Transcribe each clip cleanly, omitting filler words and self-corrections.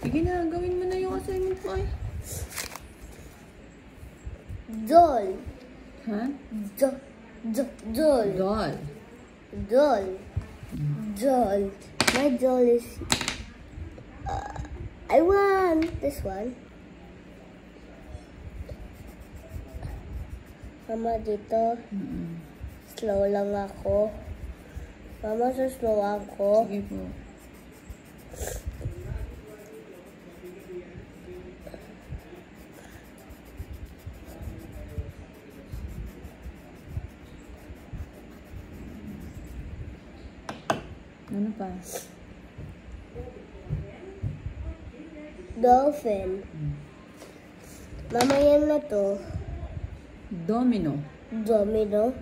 Sige na, gawin mo na yung assignment ko ay. Doll. Ha? Doll. Doll. Doll. Doll. My doll is... I want this one. Mama, dito. Slow lang ako. Mama, so slow ako. Sige po. Ano pa? Dolphin. Mama, yan na to. Domino. Domino.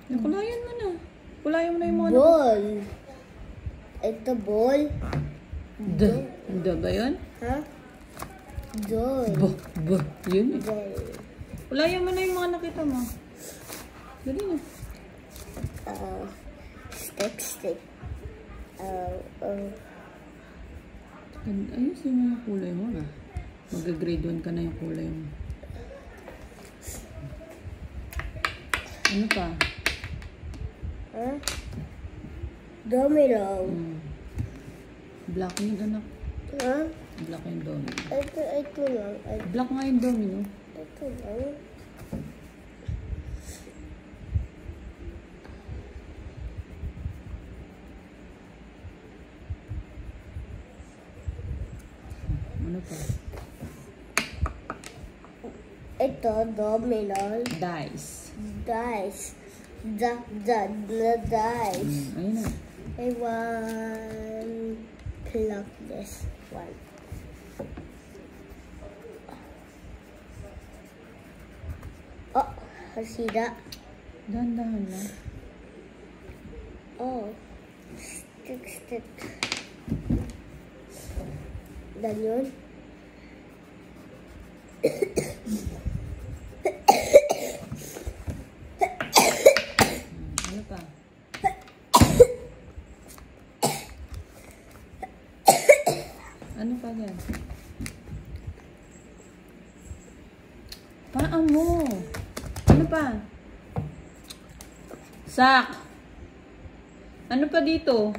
Nakulayan mo na. Kulayan mo na yung mga Ball. Ito ball. Da ba yun? Ha? Doll. Yun eh. Doll. Kulayan mo na yung mga nakita mo. Dali na. Stick. Ayusin mo yung kulay mo na. Mag-grade 1 ka na yung kulay mo. Ano pa? Ha? Domino. Black yung anak. Ha? Black yung domino. Ito lang. Black nga yung domino. Ito lang. Ano pa? Ito, domino. Dice. Dice. Dice. Ayun na. I want pluck this one. Oh, I see that. Dahan-dahan lang. Oh, stick. Dan yun. Ano pa? Ano pa yan? Paa mo. Ano pa? Sak. Ano pa dito?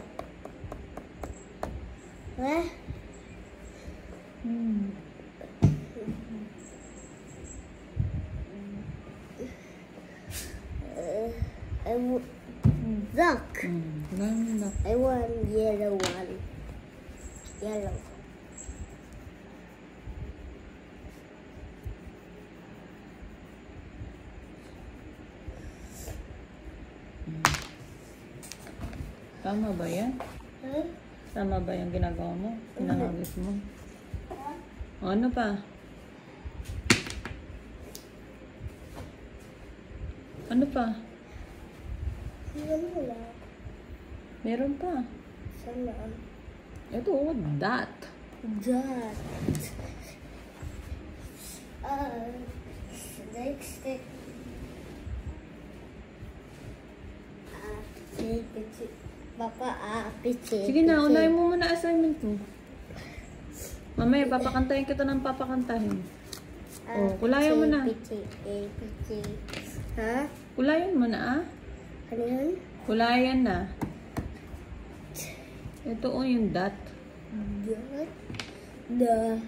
Duck. Duck. I want yellow one. Yellow. Tama ba yan? Huh? Tama ba yung ginagawa mo? Pinangagis mo? O, ano pa? Ano pa? Wala. Meron pa. Sana. Ito, dot. Dot. Stick. Papa, pichi. Sige na, unahin mo muna assignment mo. Mamaya, papakantahin kita ng papakantahin. Kulayan mo na. Pichi. Ha? Kulayan mo na, ah. Ano yun? Kulayan na. Ito yung dot. Dot.